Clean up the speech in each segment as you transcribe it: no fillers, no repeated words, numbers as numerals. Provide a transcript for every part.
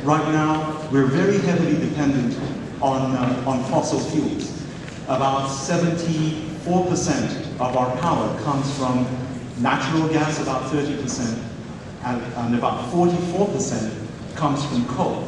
Right now, we're very heavily dependent on fossil fuels. About 74% of our power comes from natural gas, about 30%, and about 44% comes from coal.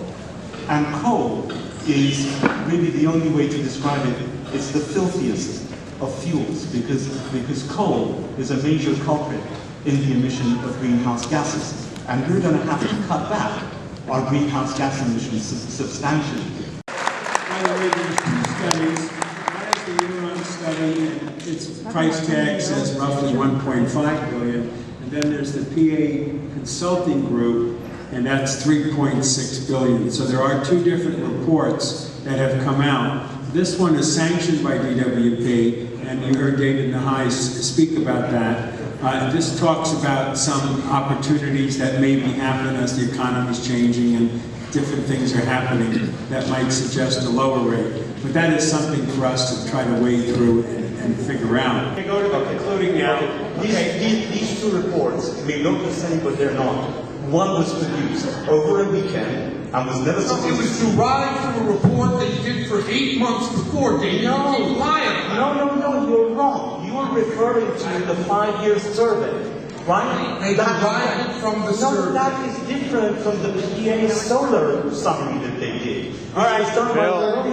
And coal is really the only way to describe it. It's the filthiest of fuels because coal is a major culprit in the emission of greenhouse gases. And we're going to have to cut back our greenhouse gas emissions substantially. By the way, there's two studies. One is the Enron study, and its price tag says roughly $1.5 billion. And then there's the PA Consulting Group, and that's $3.6 billion. So there are two different reports that have come out. This one is sanctioned by DWP, and you heard David Nahai speak about that. This talks about some opportunities that may be happening as the economy is changing and different things are happening that might suggest a lower rate. But that is something for us to try to wade through and figure out. We go to the concluding now. These two reports may look the same, but they're not. One was produced over a weekend and was never supposed to... It was derived from a report that you did for 8 months before, David. No, you keep lying. No, you're wrong. You are referring to the 5-year survey, right? They derived it from the survey. No, that is different from the PA solar summary that they did. All right, Bill. You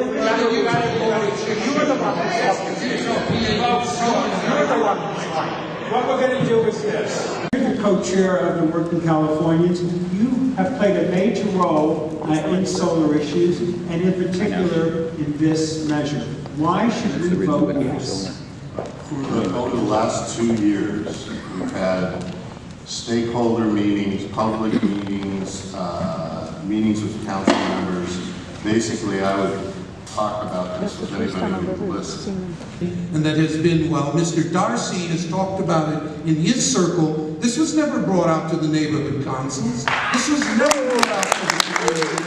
were the one who's asking. You're the one who's lying. What we're going to do is this. You're the co-chair of the Working Californians. You have played a major role in solar issues, and in particular in this measure. Why should we vote yes? Over the last 2 years, we've had stakeholder meetings, public meetings, meetings with council members. Basically, I would talk about this with anybody who would listen. And that has been, while Mr. Darcy has talked about it in his circle, this was never brought out to the neighborhood councils. This was never brought out to the community.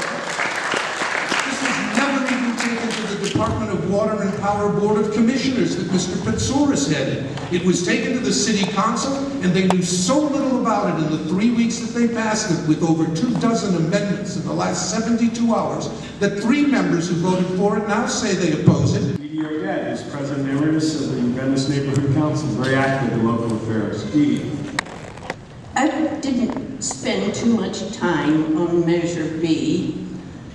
This was never even taken to the Department of Water and Power Board of Commissioners that Mr. Petsouris headed. It was taken to the city council, and they knew so little about it in the 3 weeks that they passed it, with over 24 amendments in the last 72 hours, that 3 members who voted for it now say they oppose it. Dad is president emeritus of the Venice Neighborhood Council, very active in local affairs. Dee. I didn't spend too much time on Measure B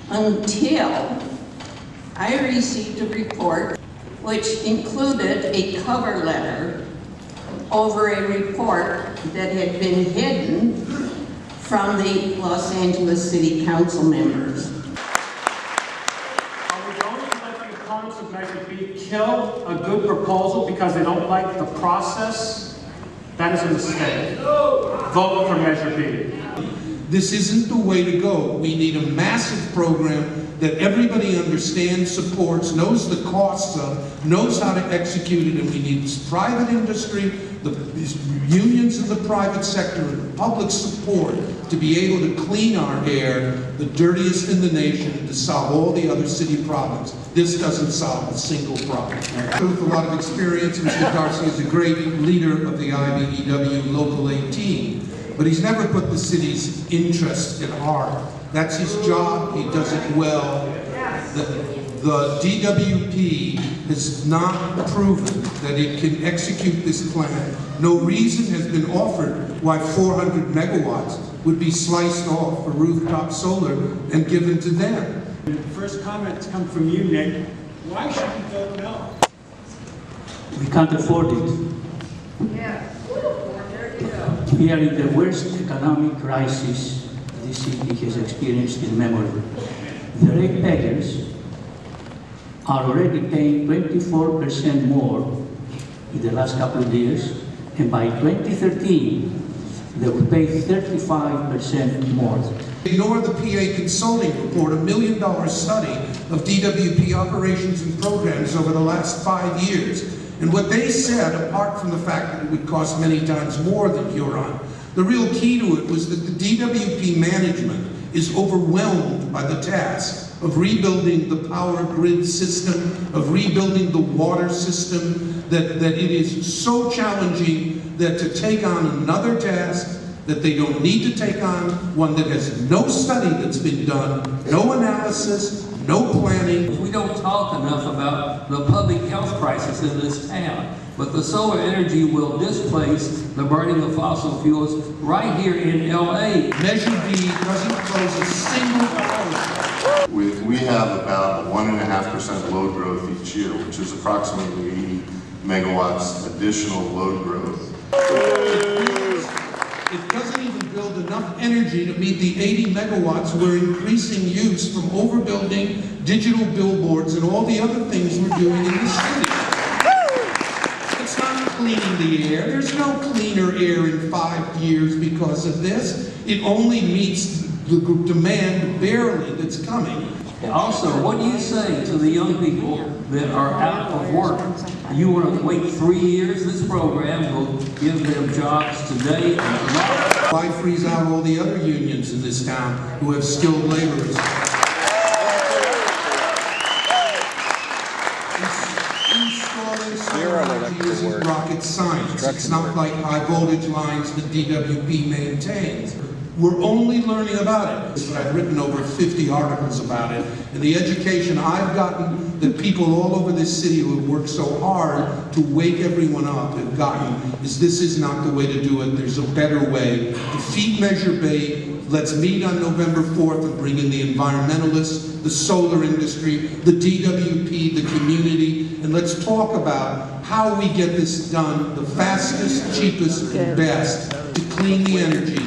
until I received a report which included a cover letter over a report that had been hidden from the Los Angeles City Council members. Are we going to let the opponents of Measure B kill a good proposal because they don't like the process? That is a mistake. Vote for Measure B. This isn't the way to go. We need a massive program that everybody understands, supports, knows the costs of, knows how to execute it, and we need private industry, the unions of the private sector, and the public support to be able to clean our air, the dirtiest in the nation, and to solve all the other city problems. This doesn't solve a single problem. With a lot of experience, Mr. Darcy is a great leader of the IBEW Local 18, but he's never put the city's interest at heart. That's his job, he does it well. The DWP has not proven that it can execute this plan. No reason has been offered why 400 megawatts would be sliced off for rooftop solar and given to them. The first comments come from you, Nick. Why should we vote no? We can't afford it. We are in the worst economic crisis this city has experienced in memory. The ratepayers are already paying 24% more in the last couple of years, and by 2013, they will pay 35% more. Ignore the PA Consulting Report, $1 million study of DWP operations and programs over the last 5 years. And what they said, apart from the fact that it would cost many times more than Huron, the real key to it was that the DWP management is overwhelmed by the task of rebuilding the power grid system, of rebuilding the water system, that it is so challenging that to take on another task that they don't need to take on one that has no study that's been done, no analysis, no planning. We don't talk enough about the public health crisis in this town, but the solar energy will displace the burning of fossil fuels right here in LA. Measure B doesn't close a single hour. We have about 1.5% load growth each year, which is approximately 80 megawatts additional load growth. It doesn't even build enough energy to meet the 80 megawatts we're increasing use from overbuilding digital billboards and all the other things we're doing in the city. It's not cleaning the air. There's no cleaner air in 5 years because of this. It only meets the demand barely that's coming. Also, what do you say to the young people that are out of work? You want to wait 3 years? This program will give them jobs today and tomorrow. Why freeze out all the other unions in this town who have skilled laborers? Installing solar energy isn't rocket science. It's not like high voltage lines that DWP maintains. We're only learning about it. I've written over 50 articles about it, and the education I've gotten that people all over this city who have worked so hard to wake everyone up have gotten is this is not the way to do it. There's a better way. Defeat Measure B. Let's meet on November 4th and bring in the environmentalists, the solar industry, the DWP, the community, and let's talk about how we get this done the fastest, cheapest, and best to clean the energy